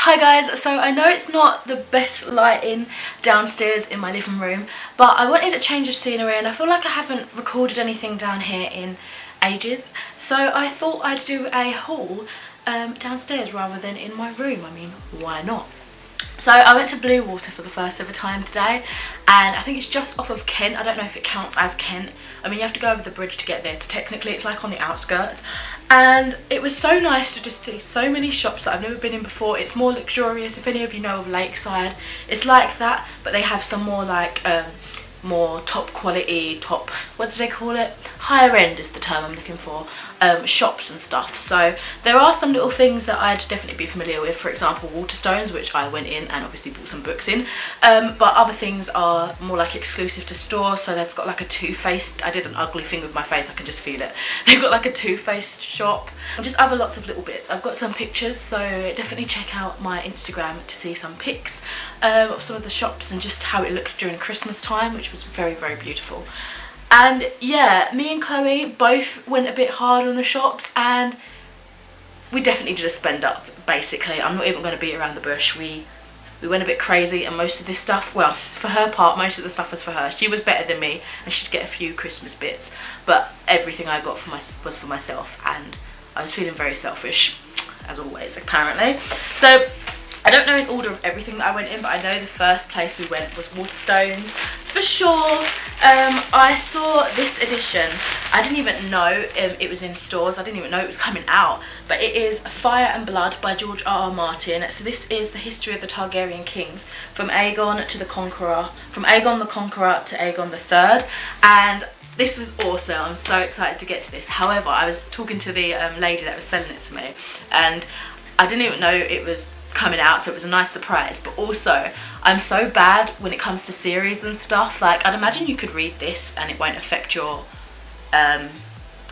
Hi guys, so I know it's not the best lighting downstairs in my living room, but I wanted a change of scenery and I feel like I haven't recorded anything down here in ages. So I thought I'd do a haul downstairs rather than in my room. I mean, why not? So I went to Bluewater for the first ever time today, and I think it's just off of Kent. I don't know if it counts as Kent. I mean, you have to go over the bridge to get there, so technically it's like on the outskirts. And it was so nice to just see so many shops that I've never been in before. It's more luxurious. If any of you know of Lakeside, it's like that, but they have some more like more top quality, what do they call it, higher end is the term I'm looking for, shops and stuff. So there are some little things that I'd definitely be familiar with, for example Waterstones, which I went in and obviously bought some books in, but other things are more like exclusive to stores. So they've got like a Too Faced, I did an ugly thing with my face, I can just feel it, they've got like a Too Faced shop and just other lots of little bits. I've got some pictures, so definitely check out my Instagram to see some pics of some of the shops and just how it looked during Christmas time, which was very, very beautiful. And yeah, me and Chloe both went a bit hard on the shops and we definitely did a spend up, basically. I'm not even going to beat around the bush. We went a bit crazy, and most of this stuff, well, for her part, most of the stuff was for her. She was better than me and she'd get a few Christmas bits, but everything I got was for myself, and I was feeling very selfish, as always, apparently. So I don't know in order of everything that I went in, but I know the first place we went was Waterstones for sure. I saw this edition. I didn't even know it was in stores. I didn't even know it was coming out, but it is Fire and Blood by George R.R. Martin. So this is the history of the Targaryen kings from Aegon to the Conqueror, from Aegon the Conqueror to Aegon the Third, and this was awesome. I'm so excited to get to this. However, I was talking to the lady that was selling it to me, and I didn't even know it was coming out, so it was a nice surprise. But also, I'm so bad when it comes to series and stuff. Like, I'd imagine you could read this and it won't affect your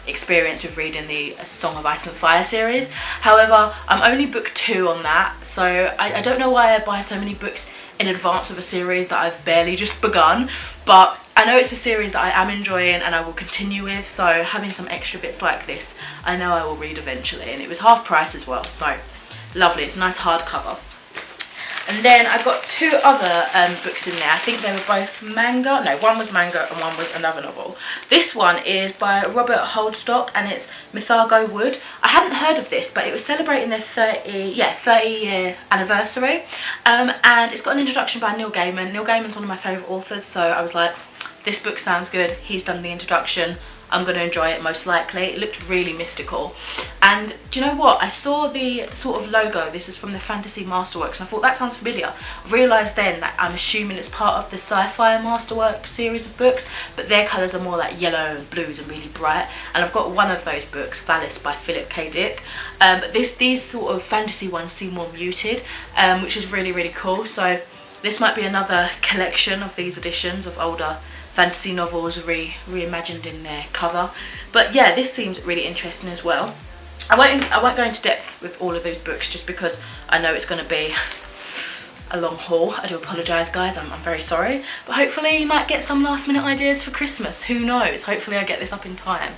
experience with reading the Song of Ice and Fire series. However, I'm only book 2 on that, so I don't know why I buy so many books in advance of a series that I've barely just begun, but I know it's a series that I am enjoying and I will continue with, so having some extra bits like this, I know I will read eventually. And it was half price as well, so lovely. It's a nice hardcover. And then I got 2 other books in there. I think they were both manga. No, one was manga and one was another novel. This one is by Robert Holdstock and it's Mythago Wood. I hadn't heard of this, but it was celebrating their 30-year anniversary. And it's got an introduction by Neil Gaiman. Neil Gaiman's one of my favourite authors, so I was like, this book sounds good. He's done the introduction. I'm going to enjoy it most likely. It looked really mystical. And do you know what? I saw the sort of logo. This is from the Fantasy Masterworks, and I thought that sounds familiar. I realised then that I'm assuming it's part of the Sci-Fi Masterworks series of books, but their colours are more like yellow and blues and really bright. And I've got one of those books, Vallas by Philip K. Dick. But these sort of fantasy ones seem more muted, which is really, really cool. So this might be another collection of these editions of older fantasy novels reimagined in their cover. But yeah, this seems really interesting as well. I won't go into depth with all of those books just because I know it's going to be a long haul. I do apologise guys, I'm very sorry, but hopefully you might get some last minute ideas for Christmas. Who knows, hopefully I get this up in time,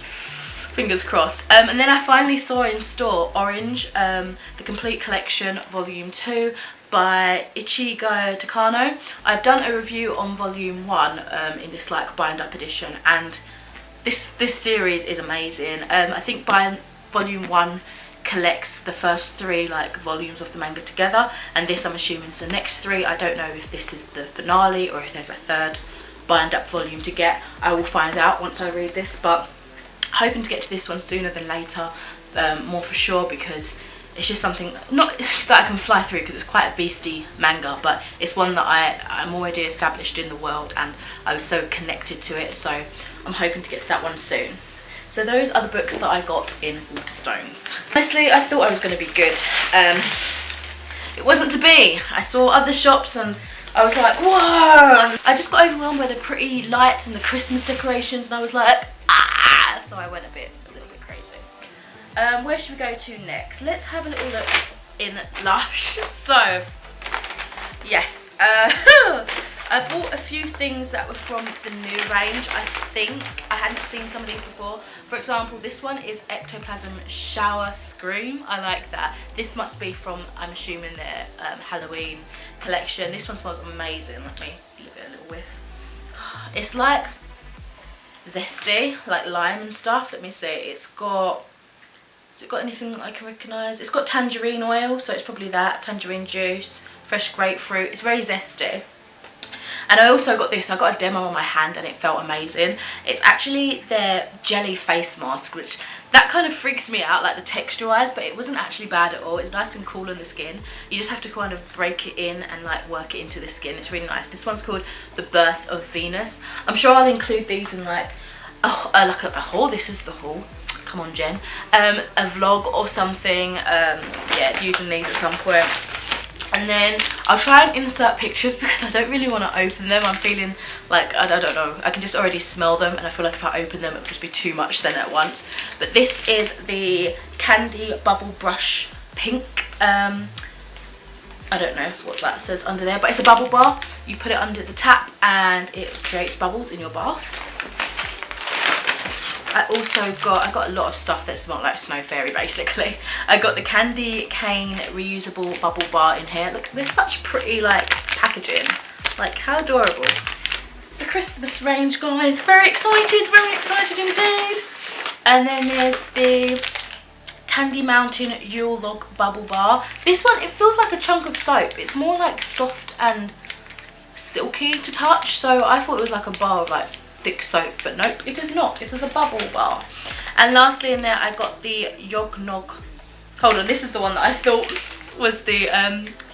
fingers crossed. And then I finally saw in store Orange, the Complete Collection Volume 2 by Ichigo Takano. I've done a review on Volume 1 in this like bind up edition, and this series is amazing. I think Volume 1 collects the first 3 like volumes of the manga together, and this I'm assuming is the next 3. I don't know if this is the finale or if there's a 3rd bind up volume to get. I will find out once I read this, but hoping to get to this one sooner than later, more for sure, because it's just something not that I can fly through because it's quite a beastie manga, but it's one that I'm already established in the world and I was so connected to it, so I'm hoping to get to that one soon. So those are the books that I got in Waterstones. Honestly, I thought I was going to be good. It wasn't to be. I saw other shops and I was like, whoa! I just got overwhelmed by the pretty lights and the Christmas decorations, and I was like, ah! So I went a little bit crazy. Where should we go to next? Let's have a little look in Lush. So, yes, I I bought a few things that were from the new range. I think I hadn't seen some of these before. For example, this one is Ectoplasm Shower Scream. I like that. This must be from, I'm assuming, their Halloween collection. This one smells amazing. Let me give it a little whiff. It's like zesty, like lime and stuff. Let me see. It's got, has it got anything that I can recognise? It's got tangerine oil, so it's probably that. Tangerine juice, fresh grapefruit. It's very zesty. And I also got this. I got a demo on my hand and it felt amazing. It's actually their jelly face mask, which that kind of freaks me out, like the texture wise, but it wasn't actually bad at all. It's nice and cool on the skin. You just have to kind of break it in and like work it into the skin. It's really nice. This one's called The Birth of Venus. I'm sure I'll include these in like a haul. This is the haul. Come on, Jen. A vlog or something. Yeah, using these at some point. And then I'll try and insert pictures because I don't really want to open them. I'm feeling like, I don't know, I can just already smell them, and I feel like if I open them it would just be too much scent at once. But this is the Candy Bubble Brush Pink. I don't know what that says under there, but it's a bubble bar. You put it under the tap and it creates bubbles in your bath. I got a lot of stuff that smelled like Snow Fairy basically. I got the Candy Cane reusable bubble bar in here. Look, they're such pretty like packaging. Like, how adorable. It's the Christmas range, guys. Very excited indeed. And then there's the Candy Mountain Yule Log bubble bar. This one, it feels like a chunk of soap. It's more like soft and silky to touch, so I thought it was like a bar of like thick soap, but nope, it is not. It is a bubble bar. And lastly in there I got the Yognog, hold on, this is the one that I thought was the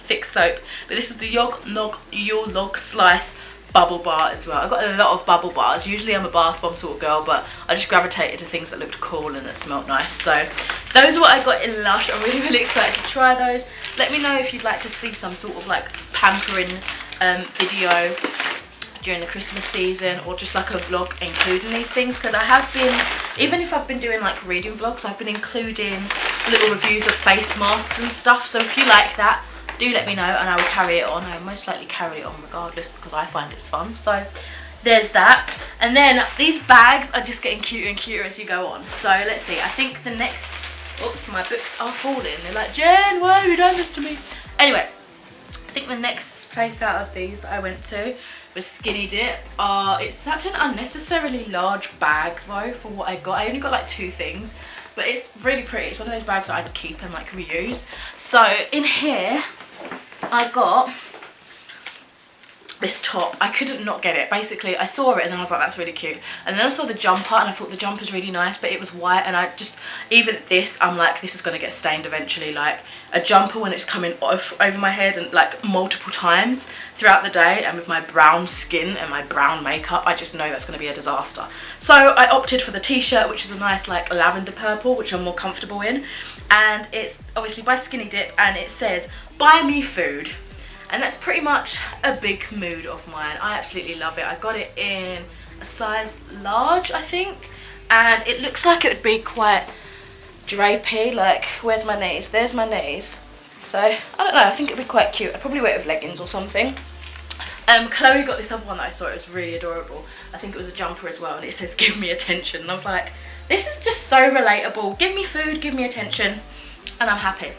thick soap, but this is the Yognog Yule Log Slice bubble bar as well. I got a lot of bubble bars. Usually I'm a bath bomb sort of girl, but I just gravitated to things that looked cool and that smelled nice. So those are what I got in Lush. I'm really excited to try those. Let me know if you'd like to see some sort of like pampering video during the Christmas season, or just like a vlog including these things, because I have been, even if I've been doing like reading vlogs, I've been including little reviews of face masks and stuff. So if you like that, do let me know and I will carry it on. I will most likely carry it on regardless because I find it's fun. So there's that. And then these bags are just getting cuter and cuter as you go on. So let's see, I think the next, oops, my books are falling. They're like, Jen, why have you done this to me? Anyway, I think the next place out of these that I went to was Skinny Dip. It's such an unnecessarily large bag though for what I got. I only got like 2 things, but it's really pretty. It's one of those bags that I'd keep and like reuse. So in here I got this top. I couldn't not get it. Basically I saw it and then I was like, that's really cute. And then I saw the jumper and I thought the jumper's really nice, but it was white, and I just, even this, I'm like, this is going to get stained eventually. Like a jumper when it's coming off over my head and like multiple times throughout the day, and with my brown skin and my brown makeup, I just know that's going to be a disaster. So I opted for the t-shirt, which is a nice like lavender purple, which I'm more comfortable in, and it's obviously by Skinny Dip, and it says buy me food. And that's pretty much a big mood of mine. I absolutely love it. I got it in a size large, I think. And it looks like it would be quite drapey. Like, where's my knees? There's my knees. So, I don't know. I think it would be quite cute. I'd probably wear it with leggings or something. Chloe got this other one that I saw. It was really adorable. I think it was a jumper as well. And it says, give me attention. And I was like, this is just so relatable. Give me food, give me attention. And I'm happy.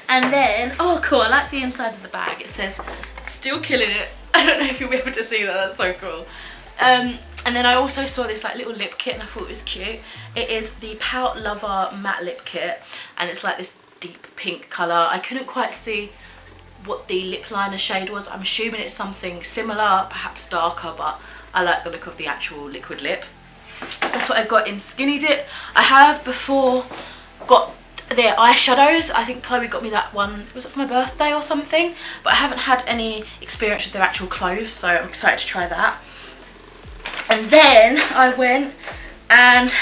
And then, oh cool, I like the inside of the bag. It says, still killing it. I don't know if you'll be able to see that, that's so cool. And then I also saw this like little lip kit and I thought it was cute. It is the Pout Lover Matte Lip Kit, and it's like this deep pink colour. I couldn't quite see what the lip liner shade was. I'm assuming it's something similar, perhaps darker, but I like the look of the actual liquid lip. That's what I got in Skinny Dip. I have before got their eyeshadows. I think Chloe got me that one, was it for my birthday or something? But I haven't had any experience with their actual clothes, so I'm excited to try that. And then I went and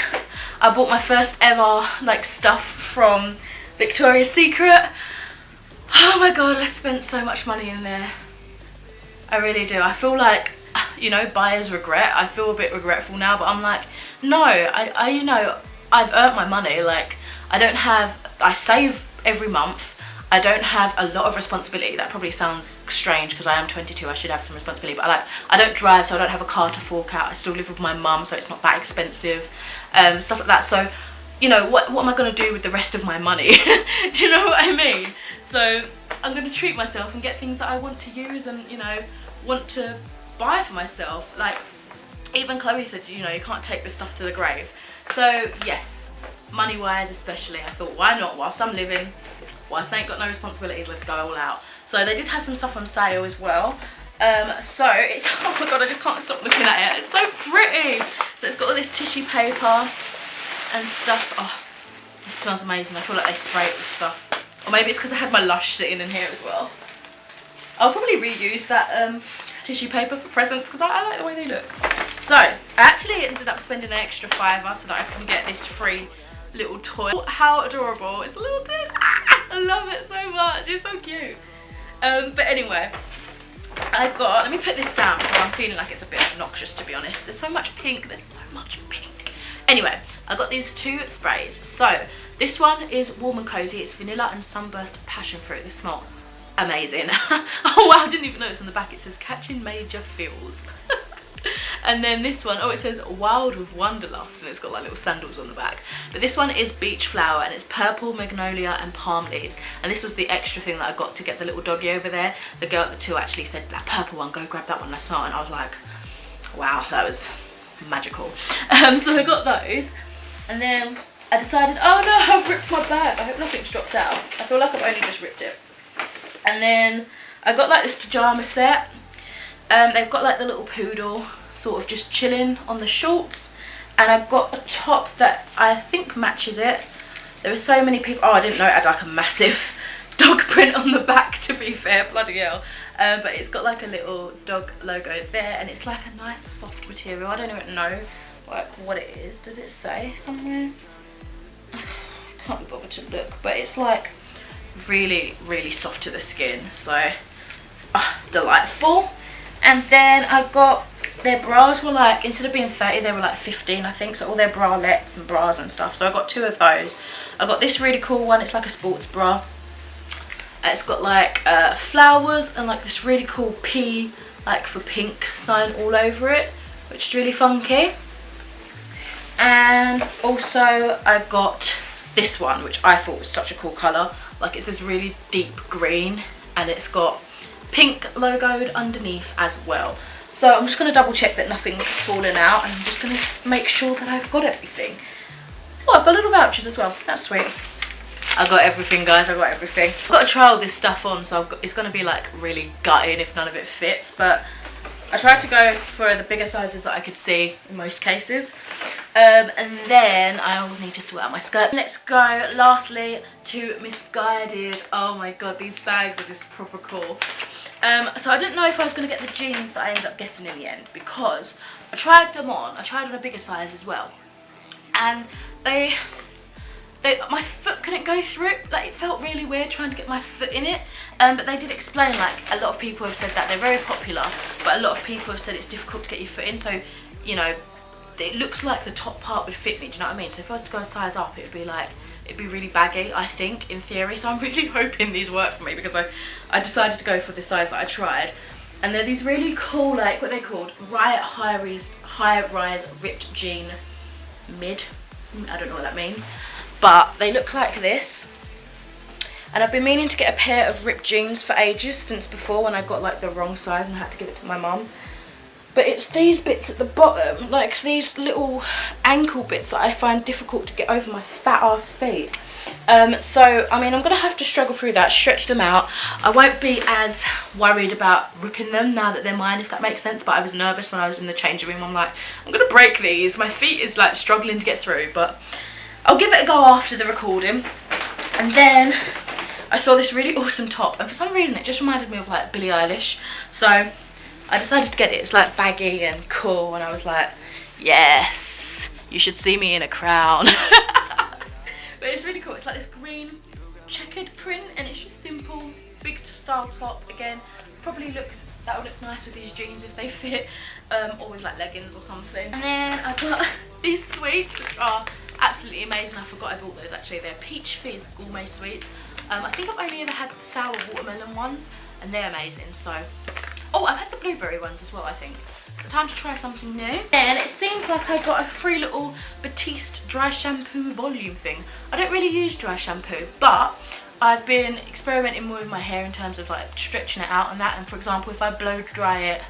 I bought my first ever like stuff from Victoria's Secret. Oh my god, I spent so much money in there. I really do. I feel like, you know, buyer's regret. I feel a bit regretful now, but I'm like, no, you know, I've earned my money. Like, I don't have, I save every month. I don't have a lot of responsibility. That probably sounds strange because I am 22, I should have some responsibility, but I don't drive, so I don't have a car to fork out. I still live with my mum, so it's not that expensive, stuff like that. So, you know, what am I going to do with the rest of my money? Do you know what I mean? So I'm going to treat myself and get things that I want to use and, you know, want to buy for myself. Like, even Chloe said, you know, you can't take this stuff to the grave. So yes, money wise especially, I thought, why not, whilst I'm living, whilst I ain't got no responsibilities, let's go all out. So they did have some stuff on sale as well. So it's, oh my god, I just can't stop looking at it. It's so pretty. So it's got all this tissue paper and stuff. Oh, it smells amazing. I feel like they spray it with stuff. Or maybe it's because I had my Lush sitting in here as well. I'll probably reuse that tissue paper for presents because I like the way they look. So I actually ended up spending an extra £5 so that I can get this free little toy. How adorable. It's a little thing. I love it so much. It's so cute. But anyway, I got, let me put this down because I'm feeling like it's a bit obnoxious, to be honest. There's so much pink. There's so much pink. Anyway, I got these 2 sprays. So this one is warm and cozy. It's vanilla and sunburst passion fruit. They smell amazing. Oh wow, I didn't even notice on the back it says catching major feels. And then this one, oh, it says wild with wanderlust, and it's got like little sandals on the back. But this one is beach flower, and it's purple, magnolia and palm leaves. And this was the extra thing that I got to get the little doggy over there. The girl at the till actually said, that purple one, go grab that one. I saw it and I was like, wow, that was magical. So I got those, and then I decided, oh no, I've ripped my bag. I hope nothing's dropped out. I feel like I've only just ripped it. And then I got like this pyjama set. They've got like the little poodle sort of just chilling on the shorts, and I've got a top that I think matches it. There were so many people, oh, I didn't know it had like a massive dog print on the back, to be fair, bloody hell. But it's got like a little dog logo there, and it's like a nice soft material. I don't even know like what it is. Does it say somewhere? I can't be bothered to look, but it's like really, really soft to the skin, so delightful. And then I got, their bras were like, instead of being 30, they were like 15, I think. So all their bralettes and bras and stuff. So I got 2 of those. I got this really cool one. It's like a sports bra. It's got like flowers and like this really cool P, like for pink sign all over it, which is really funky. And also I got this one, which I thought was such a cool colour. Like, it's this really deep green, and it's got pink logoed underneath as well. So I'm just going to double check that nothing's fallen out, and I'm just going to make sure that I've got everything. Oh, I've got little vouchers as well. That's sweet. I got everything, guys. I got everything. I've got to try all this stuff on, so it's going to be like really gutting if none of it fits, but I tried to go for the bigger sizes that I could see in most cases. And then I will need to sort out my skirt. Let's go lastly to Misguided. Oh my god, these bags are just proper cool. So I didn't know if I was going to get the jeans that I ended up getting in the end, because I tried them on. I tried on a bigger size as well, and my foot couldn't go through it. Like, it felt really weird trying to get my foot in it. But they did explain, like, a lot of people have said that they're very popular, but a lot of people have said it's difficult to get your foot in. So, you know, it looks like the top part would fit me, do you know what I mean? So if I was to go a size up, it'd be really baggy, I think, in theory. So I'm really hoping these work for me, because I decided to go for the size that I tried. And they're these really cool, like, what are they called? High-rise ripped jean mid. I don't know what that means. But they look like this. And I've been meaning to get a pair of ripped jeans for ages, since before, when I got like the wrong size and I had to give it to my mum. But it's these bits at the bottom, like these little ankle bits, that I find difficult to get over my fat ass feet. So, I mean, I'm going to have to struggle through that, stretch them out. I won't be as worried about ripping them now that they're mine, if that makes sense. But I was nervous when I was in the changing room. I'm like, I'm going to break these. My feet is like struggling to get through, but I'll give it a go after the recording. And then I saw this really awesome top, and for some reason it just reminded me of like Billie Eilish. So I decided to get it. It's like baggy and cool, and I was like, yes, you should see me in a crown. But it's really cool. It's like this green checkered print, and it's just simple, big style top. Again, that would look nice with these jeans if they fit, or with like leggings or something. And then I got these sweets, which are absolutely amazing. I forgot I bought those actually. They're peach fizz gourmet sweets. I think I've only ever had the sour watermelon ones, and they're amazing. So, oh, I've had the blueberry ones as well, I think. So time to try something new. And it seems like I got a free little Batiste dry shampoo volume thing. I don't really use dry shampoo, but I've been experimenting with my hair in terms of like stretching it out and that. And for example, if I blow dry it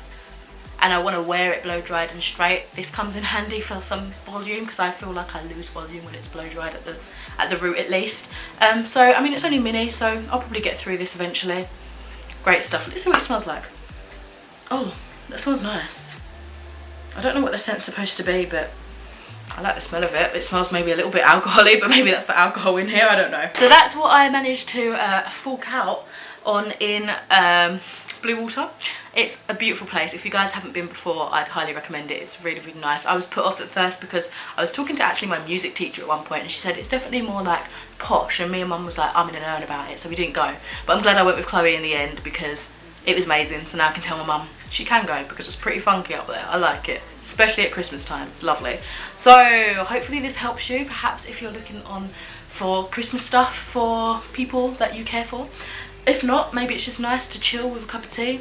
and I want to wear it blow dried and straight, this comes in handy for some volume, because I feel like I lose volume when it's blow dried at the root at least. So I mean, it's only mini, so I'll probably get through this eventually. Great stuff. Let's see what it smells like. Oh, that smells nice. I don't know what the scent's supposed to be, but I like the smell of it. It smells maybe a little bit alcoholic, but maybe that's the alcohol in here, I don't know. So that's what I managed to fork out on in Bluewater. It's a beautiful place. If you guys haven't been before, I'd highly recommend it. It's really, really nice. I was put off at first because I was talking to actually my music teacher at one point, and she said it's definitely more like posh, and me and mum was like, I'm in an urn about it, so we didn't go. But I'm glad I went with Chloe in the end, because it was amazing. So now I can tell my mum she can go, because it's pretty funky up there. I like it, especially at Christmas time. It's lovely. So hopefully this helps you, perhaps if you're looking on for Christmas stuff for people that you care for. If not, maybe it's just nice to chill with a cup of tea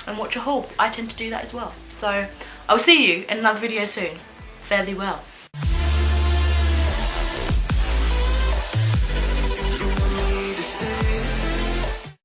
and watch a haul. I tend to do that as well. So I'll see you in another video soon. Fare thee well.